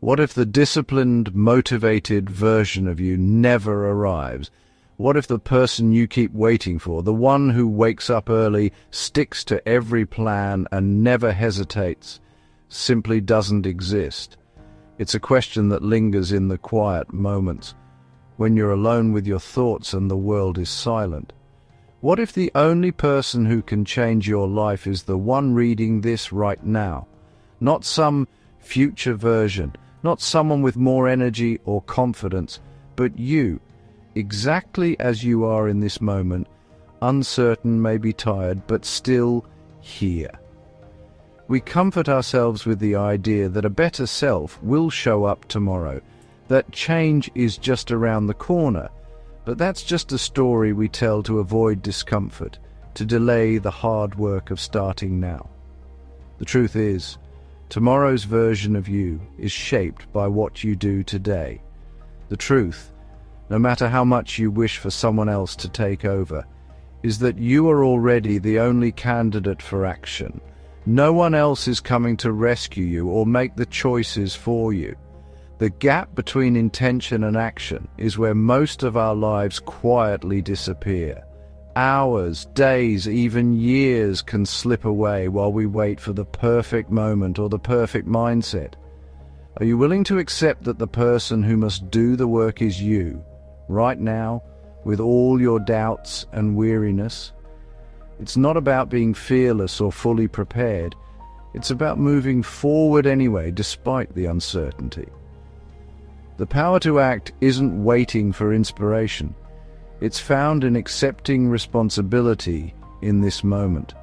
What if the disciplined, motivated version of you never arrives? What if the person you keep waiting for, the one who wakes up early, sticks to every plan and never hesitates, simply doesn't exist? It's a question that lingers in the quiet moments, when you're alone with your thoughts and the world is silent. What if the only person who can change your life is the one reading this right now? Not some future version, not someone with more energy or confidence, but you, exactly as you are in this moment, uncertain, maybe tired, but still here. We comfort ourselves with the idea that a better self will show up tomorrow, that change is just around the corner, but that's just a story we tell to avoid discomfort, to delay the hard work of starting now. The truth is, tomorrow's version of you is shaped by what you do today. The truth, no matter how much you wish for someone else to take over, is that you are already the only candidate for action. No one else is coming to rescue you or make the choices for you. The gap between intention and action is where most of our lives quietly disappear. Hours, days, even years can slip away while we wait for the perfect moment or the perfect mindset. Are you willing to accept that the person who must do the work is you, right now, with all your doubts and weariness? It's not about being fearless or fully prepared. It's about moving forward anyway, despite the uncertainty. The power to act isn't waiting for inspiration. It's found in accepting responsibility in this moment.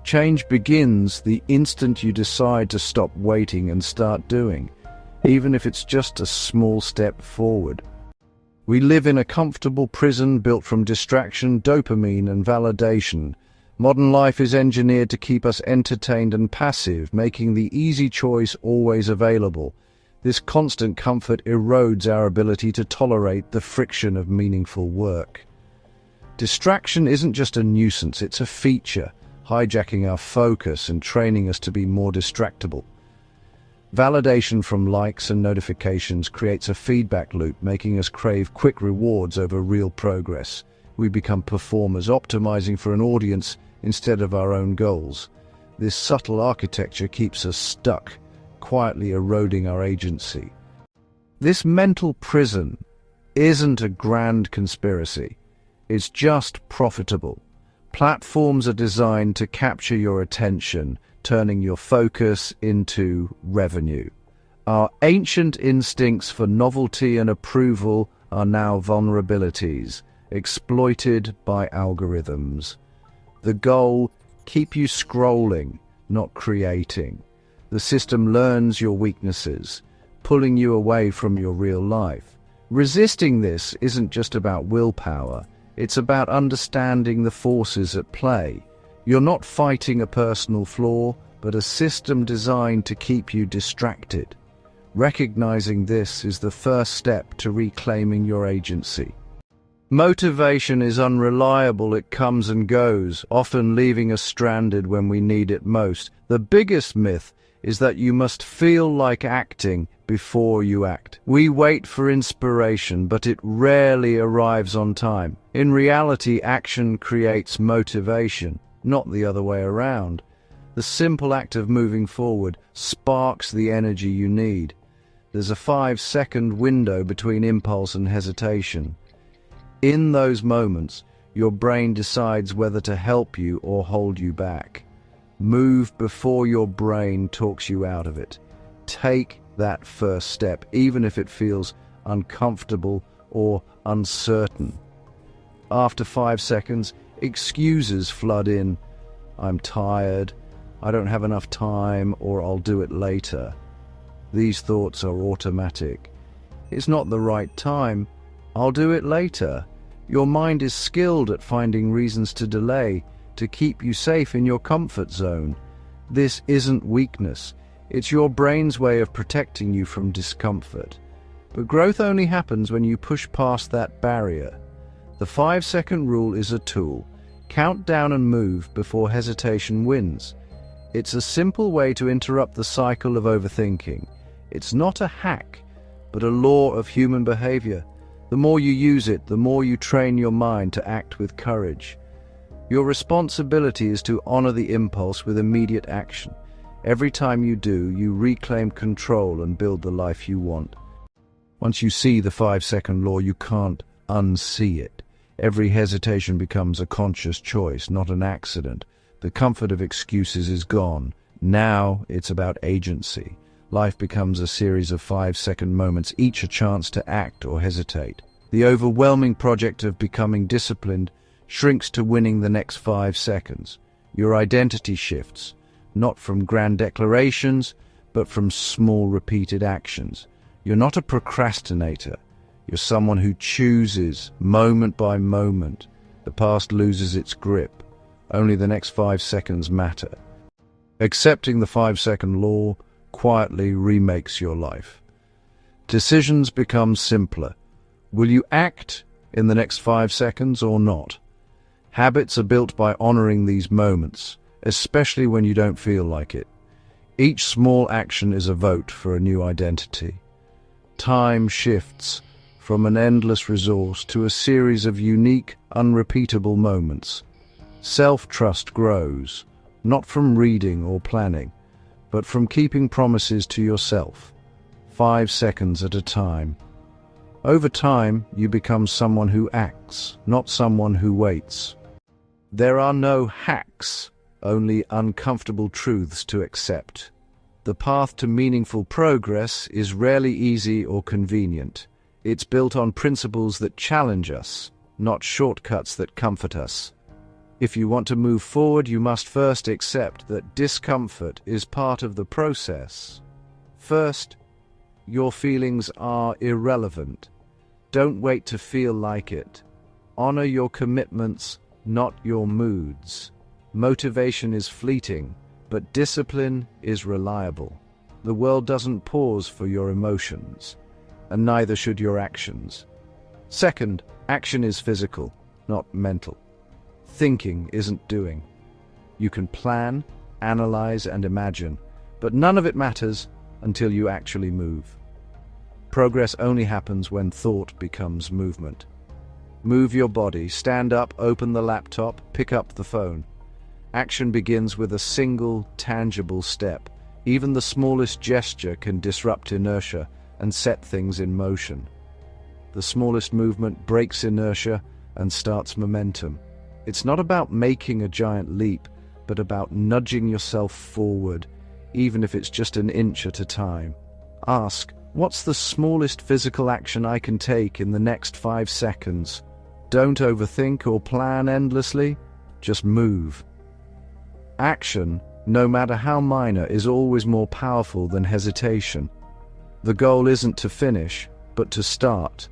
Change begins the instant you decide to stop waiting and start doing, even if it's just a small step forward. We live in a comfortable prison built from distraction, dopamine, and validation. Modern life is engineered to keep us entertained and passive, making the easy choice always available. This constant comfort erodes our ability to tolerate the friction of meaningful work. Distraction isn't just a nuisance, it's a feature, hijacking our focus and training us to be more distractible. Validation from likes and notifications creates a feedback loop, making us crave quick rewards over real progress. We become performers, optimizing for an audience instead of our own goals. This subtle architecture keeps us stuck, quietly eroding our agency. This mental prison isn't a grand conspiracy. It's just profitable. Platforms are designed to capture your attention, turning your focus into revenue. Our ancient instincts for novelty and approval are now vulnerabilities, exploited by algorithms. The goal, keep you scrolling, not creating. The system learns your weaknesses, pulling you away from your real life. Resisting this isn't just about willpower, it's about understanding the forces at play. You're not fighting a personal flaw, but a system designed to keep you distracted. Recognizing this is the first step to reclaiming your agency. Motivation is unreliable, it comes and goes, often leaving us stranded when we need it most. The biggest myth is that you must feel like acting before you act. We wait for inspiration, but it rarely arrives on time. In reality, action creates motivation, not the other way around. The simple act of moving forward sparks the energy you need. There's a 5-second window between impulse and hesitation. In those moments, your brain decides whether to help you or hold you back. Move before your brain talks you out of it. Take that first step, even if it feels uncomfortable or uncertain. After 5 seconds, excuses flood in. I'm tired, I don't have enough time, or I'll do it later. These thoughts are automatic. It's not the right time. I'll do it later. Your mind is skilled at finding reasons to delay, to keep you safe in your comfort zone. This isn't weakness. It's your brain's way of protecting you from discomfort. But growth only happens when you push past that barrier. The 5-second rule is a tool. Count down and move before hesitation wins. It's a simple way to interrupt the cycle of overthinking. It's not a hack, but a law of human behavior. The more you use it, the more you train your mind to act with courage. Your responsibility is to honor the impulse with immediate action. Every time you do, you reclaim control and build the life you want. Once you see the 5-second law, you can't unsee it. Every hesitation becomes a conscious choice, not an accident. The comfort of excuses is gone. Now it's about agency. Life becomes a series of 5-second moments, each a chance to act or hesitate. The overwhelming project of becoming disciplined shrinks to winning the next 5 seconds. Your identity shifts, not from grand declarations, but from small repeated actions. You're not a procrastinator. You're someone who chooses moment by moment. The past loses its grip. Only the next 5 seconds matter. Accepting the 5-second law quietly remakes your life. Decisions become simpler. Will you act in the next 5 seconds or not? Habits are built by honoring these moments, especially when you don't feel like it. Each small action is a vote for a new identity. Time shifts from an endless resource to a series of unique, unrepeatable moments. Self-trust grows, not from reading or planning, but from keeping promises to yourself, 5 seconds at a time. Over time, you become someone who acts, not someone who waits. There are no hacks, only uncomfortable truths to accept. The path to meaningful progress is rarely easy or convenient. It's built on principles that challenge us, not shortcuts that comfort us. If you want to move forward, you must first accept that discomfort is part of the process. First, your feelings are irrelevant. Don't wait to feel like it. Honor your commitments, not your moods. Motivation is fleeting, but discipline is reliable. The world doesn't pause for your emotions, and neither should your actions. Second, action is physical, not mental. Thinking isn't doing. You can plan, analyze, and imagine, but none of it matters until you actually move. Progress only happens when thought becomes movement. Move your body, stand up, open the laptop, pick up the phone. Action begins with a single, tangible step. Even the smallest gesture can disrupt inertia and set things in motion. The smallest movement breaks inertia and starts momentum. It's not about making a giant leap, but about nudging yourself forward, even if it's just an inch at a time. Ask, what's the smallest physical action I can take in the next 5 seconds? Don't overthink or plan endlessly, just move. Action, no matter how minor, is always more powerful than hesitation. The goal isn't to finish, but to start.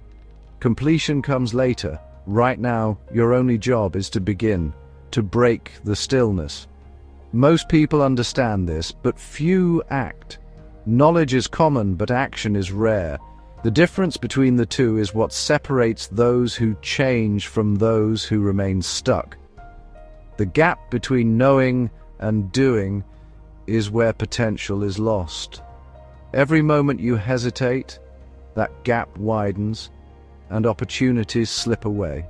Completion comes later. Right now, your only job is to begin, to break the stillness. Most people understand this, but few act. Knowledge is common, but action is rare. The difference between the two is what separates those who change from those who remain stuck. The gap between knowing and doing is where potential is lost. Every moment you hesitate, that gap widens, and opportunities slip away.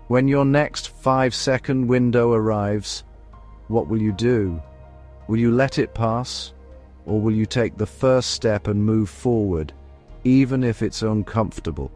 When your next 5-second window arrives, what will you do? Will you let it pass, or will you take the first step and move forward, even if it's uncomfortable?